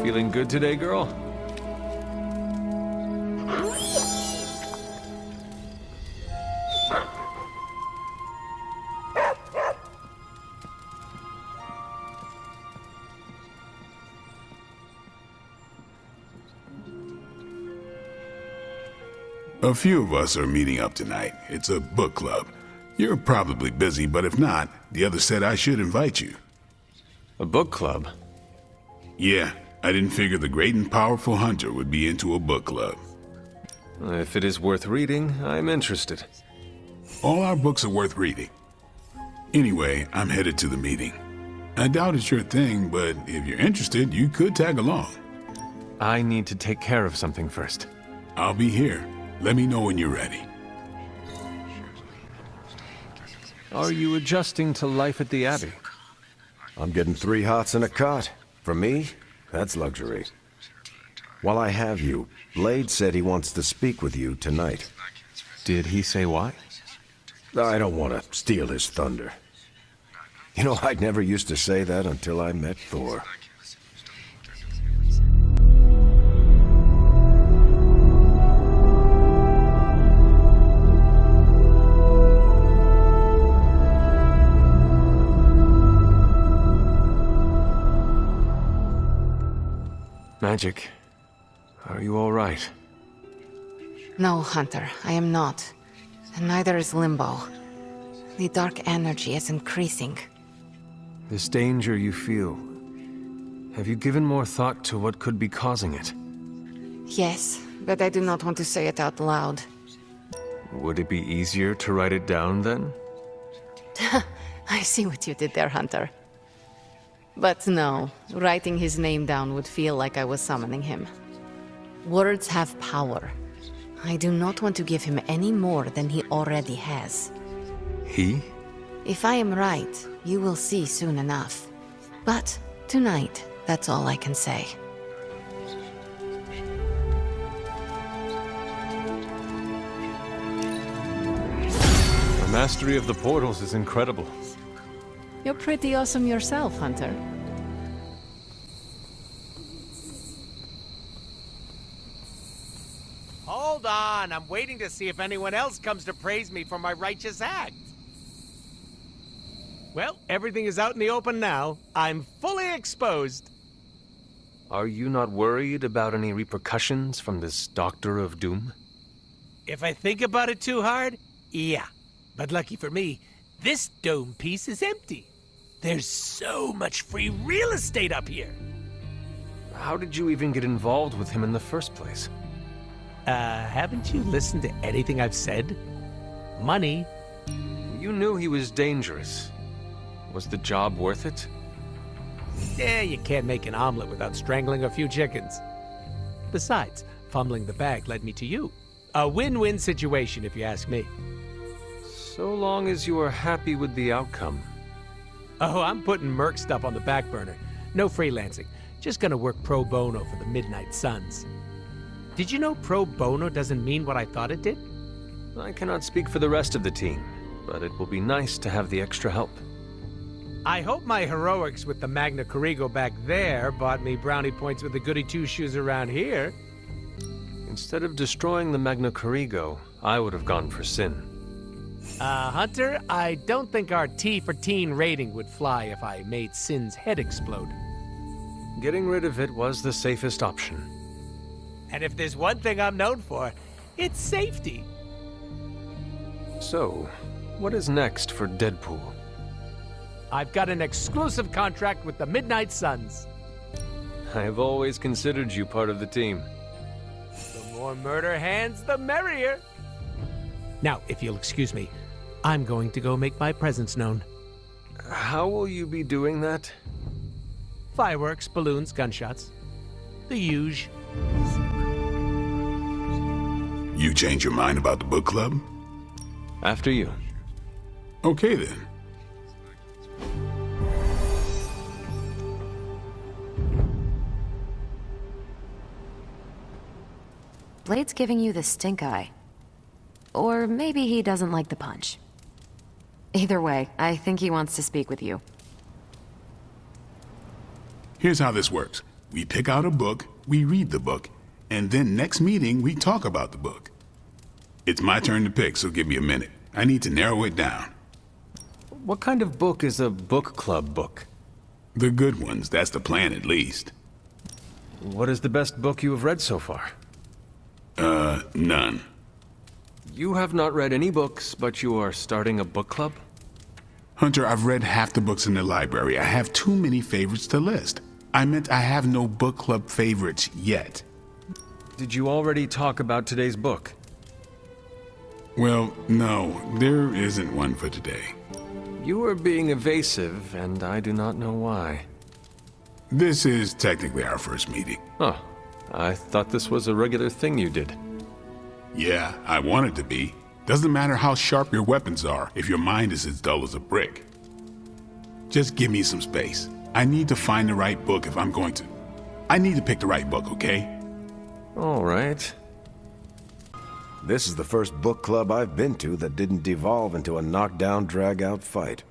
Feeling good today, girl? A few of us are meeting up tonight. It's a book club. You're probably busy, but if not, the others said I should invite you. A book club? Yeah, I didn't figure the great and powerful Hunter would be into a book club. If it is worth reading, I'm interested. All our books are worth reading. Anyway, I'm headed to the meeting. I doubt it's your thing, but if you're interested, you could tag along. I need to take care of something first. I'll be here. Let me know when you're ready. Are you adjusting to life at the Abbey? I'm getting 3 hots and a cot. For me, that's luxury. While I have you, Blade said he wants to speak with you tonight. Did he say why? I don't want to steal his thunder. You know, I never used to say that until I met Thor. Magic, are you all right? No, Hunter, I am not. And neither is Limbo. The dark energy is increasing. This danger you feel, have you given more thought to what could be causing it? Yes, but I do not want to say it out loud. Would it be easier to write it down then? I see what you did there, Hunter. But no, writing his name down would feel like I was summoning him. Words have power. I do not want to give him any more than he already has. He? If I am right, you will see soon enough. But tonight, that's all I can say. The mastery of the portals is incredible. You're pretty awesome yourself, Hunter. Hold on, I'm waiting to see if anyone else comes to praise me for my righteous act. Well, everything is out in the open now. I'm fully exposed. Are you not worried about any repercussions from this Doctor of Doom? If I think about it too hard, yeah. But lucky for me, this dome piece is empty. There's so much free real estate up here. How did you even get involved with him in the first place? Haven't you listened to anything I've said? Money. You knew he was dangerous. Was the job worth it? Yeah, you can't make an omelet without strangling a few chickens. Besides, fumbling the bag led me to you. A win-win situation, if you ask me. So long as you are happy with the outcome. Oh, I'm putting Merc stuff on the back burner. No freelancing. Just gonna work pro bono for the Midnight Suns. Did you know pro bono doesn't mean what I thought it did? I cannot speak for the rest of the team, but it will be nice to have the extra help. I hope my heroics with the Magna Corrigo back there bought me brownie points with the goody two-shoes around here. Instead of destroying the Magna Corrigo, I would have gone for Sin. Hunter, I don't think our T for teen rating would fly if I made Sin's head explode. Getting rid of it was the safest option. And if there's one thing I'm known for, it's safety. So, what is next for Deadpool? I've got an exclusive contract with the Midnight Suns. I have always considered you part of the team. The more murder hands, the merrier. Now, if you'll excuse me, I'm going to go make my presence known. How will you be doing that? Fireworks, balloons, gunshots. The huge. You change your mind about the book club? After you. Okay then. Blade's giving you the stink eye. Or maybe he doesn't like the punch. Either way, I think he wants to speak with you. Here's how this works. We pick out a book, we read the book, and then next meeting we talk about the book. It's my turn to pick, so give me a minute. I need to narrow it down. What kind of book is a book club book? The good ones, that's the plan at least. What is the best book you have read so far? None. You have not read any books, but you are starting a book club? Hunter, I've read half the books in the library. I have too many favorites to list. I meant I have no book club favorites yet. Did you already talk about today's book? Well, no, there isn't one for today. You are being evasive, and I do not know why. This is technically our first meeting. Oh, I thought this was a regular thing you did. Yeah, I want it to be. Doesn't matter how sharp your weapons are if your mind is as dull as a brick. Just give me some space. I need to find the right book if I'm going to. I need to pick the right book, okay? All right. This is the first book club I've been to that didn't devolve into a knockdown, drag-out fight.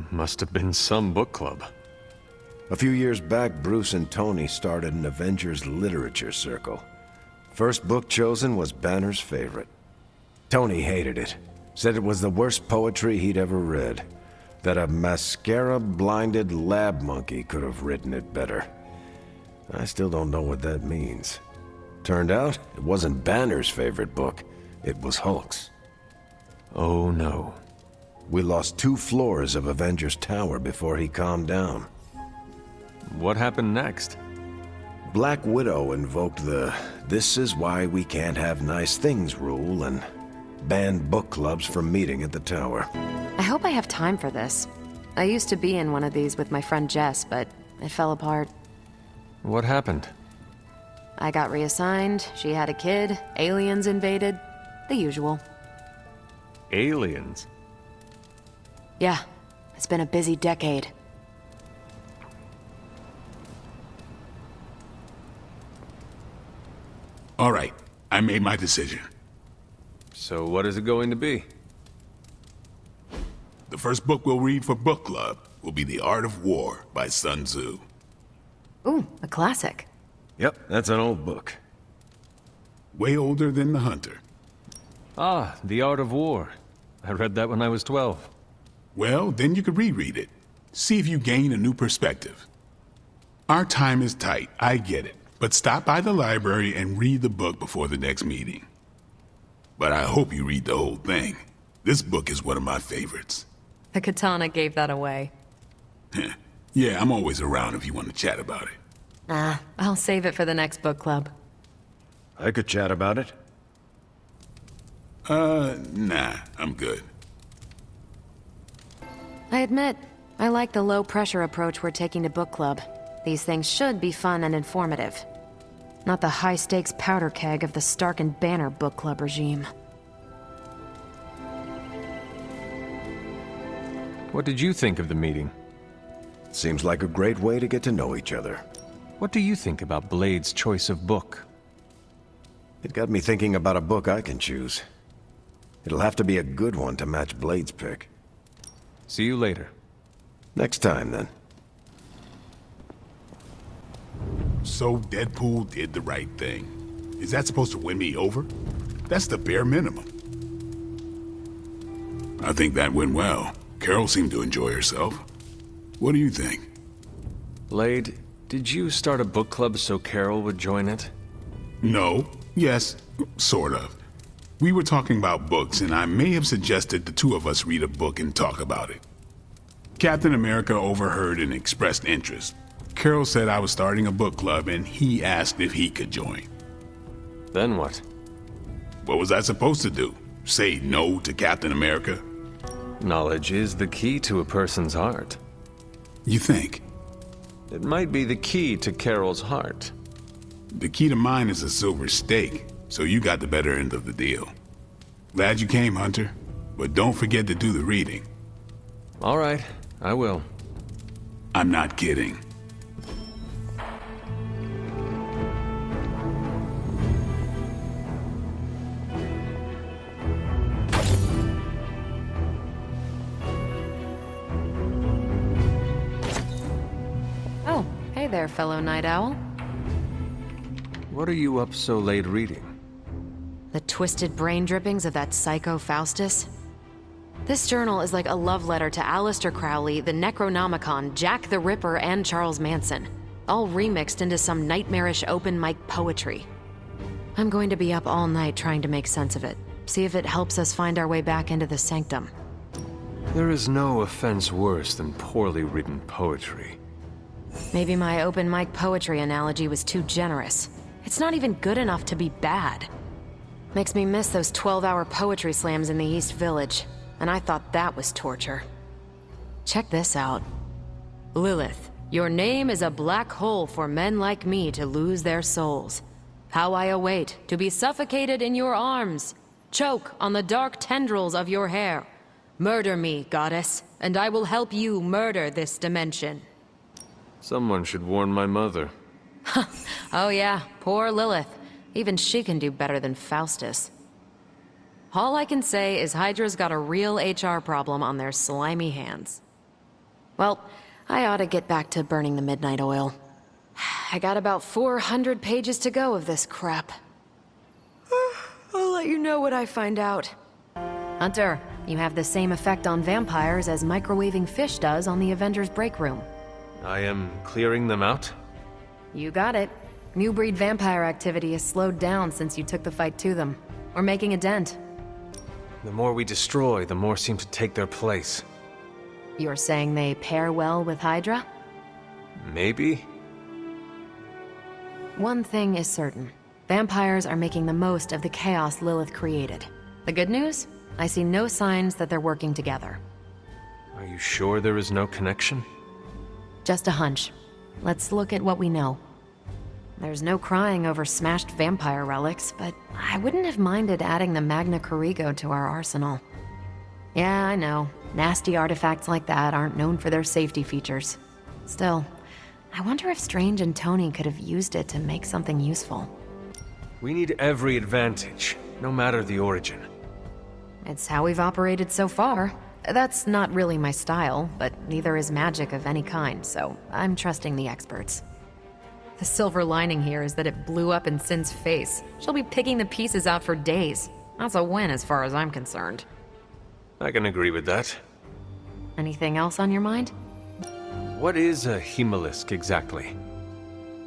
Must have been some book club. A few years back, Bruce and Tony started an Avengers literature circle. First book chosen was Banner's favorite. Tony hated it. Said it was the worst poetry he'd ever read. That a mascara-blinded lab monkey could have written it better. I still don't know what that means. Turned out, it wasn't Banner's favorite book. It was Hulk's. Oh no. We lost 2 floors of Avengers Tower before he calmed down. What happened next? Black Widow invoked the "this is why we can't have nice things" rule and banned book clubs from meeting at the tower. I hope I have time for this. I used to be in one of these with my friend Jess, but it fell apart. What happened? I got reassigned, she had a kid, aliens invaded, the usual. Aliens? Yeah, it's been a busy decade. All right, I made my decision. So what is it going to be? The first book we'll read for book club will be The Art of War by Sun Tzu. Ooh, a classic. Yep, that's an old book. Way older than The Hunter. Ah, The Art of War. I read that when I was 12. Well, then you could reread it. See if you gain a new perspective. Our time is tight, I get it. But stop by the library and read the book before the next meeting. But I hope you read the whole thing. This book is one of my favorites. The katana gave that away. Yeah, I'm always around if you want to chat about it. Nah, I'll save it for the next book club. I could chat about it. Nah, I'm good. I admit, I like the low-pressure approach we're taking to book club. These things should be fun and informative. Not the high-stakes powder keg of the Stark and Banner book club regime. What did you think of the meeting? Seems like a great way to get to know each other. What do you think about Blade's choice of book? It got me thinking about a book I can choose. It'll have to be a good one to match Blade's pick. See you later. Next time, then. So Deadpool did the right thing. Is that supposed to win me over? That's the bare minimum. I think that went well. Carol seemed to enjoy herself. What do you think? Blade, did you start a book club so Carol would join it? No. Yes. Sort of. We were talking about books, and I may have suggested the two of us read a book and talk about it. Captain America overheard and expressed interest. Carol said I was starting a book club, and he asked if he could join. Then what? What was I supposed to do? Say no to Captain America? Knowledge is the key to a person's heart. You think? It might be the key to Carol's heart. The key to mine is a silver stake, so you got the better end of the deal. Glad you came, Hunter, but don't forget to do the reading. All right, I will. I'm not kidding. Oh, hey there. there, fellow night owl. What are you up so late reading? The twisted brain drippings of that psycho Faustus? This journal is like a love letter to Aleister Crowley, the Necronomicon, Jack the Ripper, and Charles Manson, all remixed into some nightmarish open mic poetry. I'm going to be up all night trying to make sense of it, see if it helps us find our way back into the sanctum. There is no offense worse than poorly written poetry. Maybe my open mic poetry analogy was too generous. It's not even good enough to be bad. Makes me miss those 12-hour poetry slams in the East Village, and I thought that was torture. Check this out. Lilith, your name is a black hole for men like me to lose their souls. How I await to be suffocated in your arms. Choke on the dark tendrils of your hair. Murder me, goddess, and I will help you murder this dimension. Someone should warn my mother. Oh yeah, poor Lilith. Even she can do better than Faustus. All I can say is Hydra's got a real HR problem on their slimy hands. Well, I ought to get back to burning the midnight oil. I got about 400 pages to go of this crap. I'll let you know what I find out. Hunter, you have the same effect on vampires as microwaving fish does on the Avengers break room. I am clearing them out? You got it. New breed vampire activity has slowed down since you took the fight to them. We're making a dent. The more we destroy, the more seem to take their place. You're saying they pair well with Hydra? Maybe? One thing is certain. Vampires are making the most of the chaos Lilith created. The good news? I see no signs that they're working together. Are you sure there is no connection? Just a hunch. Let's look at what we know. There's no crying over smashed vampire relics, but I wouldn't have minded adding the Magna Corrigo to our arsenal. Yeah, I know. Nasty artifacts like that aren't known for their safety features. Still, I wonder if Strange and Tony could have used it to make something useful. We need every advantage, no matter the origin. It's how we've operated so far. That's not really my style, but neither is magic of any kind, so I'm trusting the experts. The silver lining here is that it blew up in Sin's face. She'll be picking the pieces out for days. That's a win as far as I'm concerned. I can agree with that. Anything else on your mind? What is a hemolisk exactly?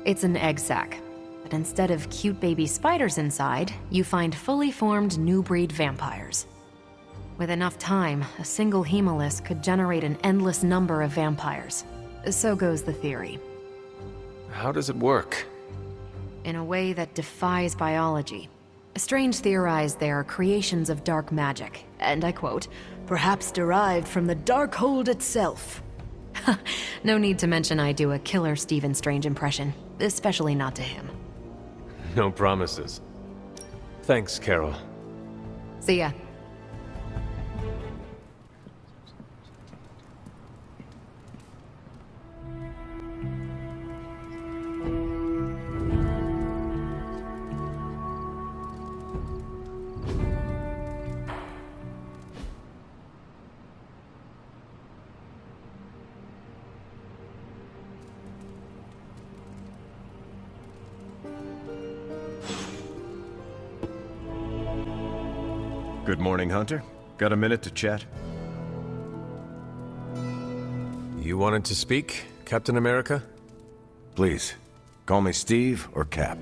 It's an egg sac. But instead of cute baby spiders inside, you find fully formed new breed vampires. With enough time, a single hemolisk could generate an endless number of vampires. So goes the theory. How does it work? In a way that defies biology. Strange theorized they are creations of dark magic, and I quote, "perhaps derived from the Darkhold itself." No need to mention I do a killer Stephen Strange impression, especially not to him. No promises. Thanks, Carol. See ya. Good morning, Hunter. Got a minute to chat? You wanted to speak, Captain America? Please, call me Steve or Cap.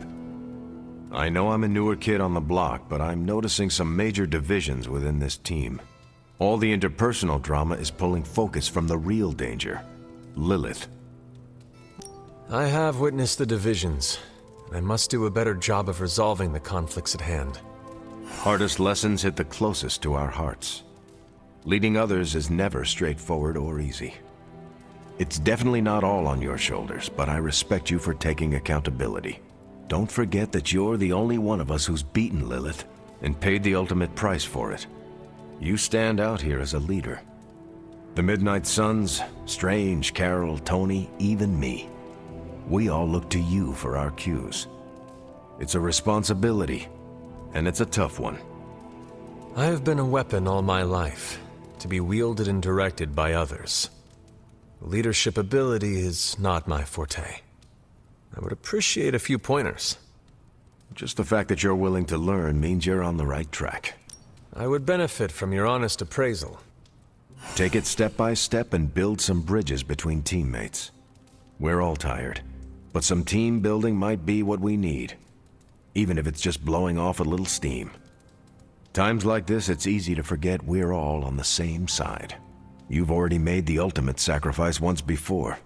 I know I'm a newer kid on the block, but I'm noticing some major divisions within this team. All the interpersonal drama is pulling focus from the real danger, Lilith. I have witnessed the divisions, and I must do a better job of resolving the conflicts at hand. Hardest lessons hit the closest to our hearts. Leading others is never straightforward or easy. It's definitely not all on your shoulders, but I respect you for taking accountability. Don't forget that you're the only one of us who's beaten Lilith and paid the ultimate price for it. You stand out here as a leader. The Midnight Suns, Strange, Carol, Tony, even me. We all look to you for our cues. It's a responsibility, and it's a tough one. I have been a weapon all my life, to be wielded and directed by others. Leadership ability is not my forte. I would appreciate a few pointers. Just the fact that you're willing to learn means you're on the right track. I would benefit from your honest appraisal. Take it step by step and build some bridges between teammates. We're all tired, but some team building might be what we need, even if it's just blowing off a little steam. Times like this, it's easy to forget we're all on the same side. You've already made the ultimate sacrifice once before.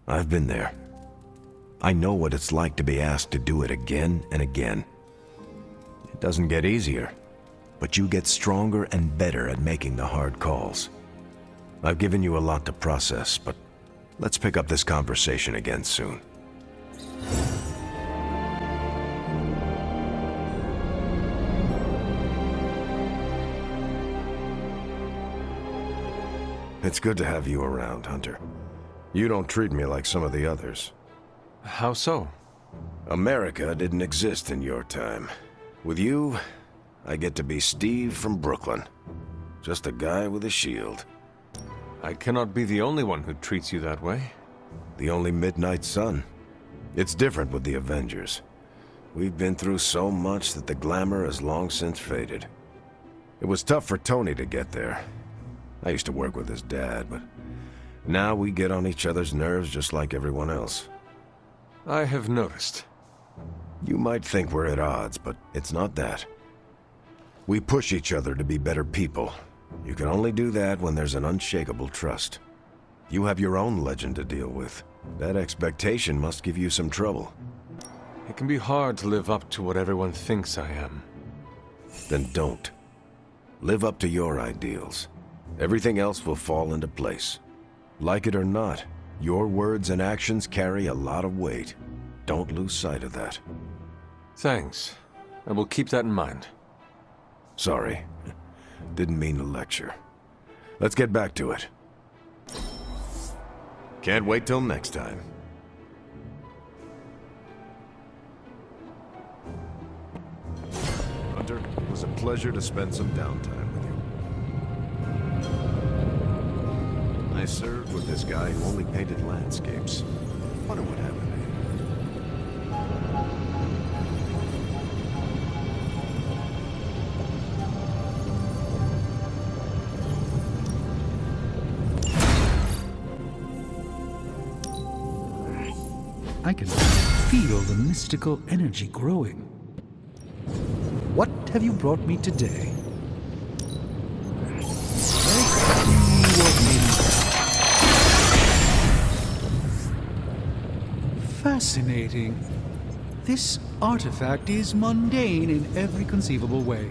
I've been there. I know what it's like to be asked to do it again and again. It doesn't get easier, but you get stronger and better at making the hard calls. I've given you a lot to process, but let's pick up this conversation again soon. It's good to have you around, Hunter. You don't treat me like some of the others. How so? America didn't exist in your time. With you, I get to be Steve from Brooklyn. Just a guy with a shield. I cannot be the only one who treats you that way. The only Midnight Sun. It's different with the Avengers. We've been through so much that the glamour has long since faded. It was tough for Tony to get there. I used to work with his dad, but now we get on each other's nerves just like everyone else. I have noticed. You might think we're at odds, but it's not that. We push each other to be better people. You can only do that when there's an unshakable trust. You have your own legend to deal with. That expectation must give you some trouble. It can be hard to live up to what everyone thinks I am. Then don't. Live up to your ideals. Everything else will fall into place. Like it or not, your words and actions carry a lot of weight. Don't lose sight of that. Thanks. I will keep that in mind. Sorry. Didn't mean to lecture. Let's get back to it. Can't wait till next time. Hunter, it was a pleasure to spend some downtime with you. I served with this guy who only painted landscapes. Wonder what happened to him. I can feel the mystical energy growing. What have you brought me today? Fascinating. This artifact is mundane in every conceivable way.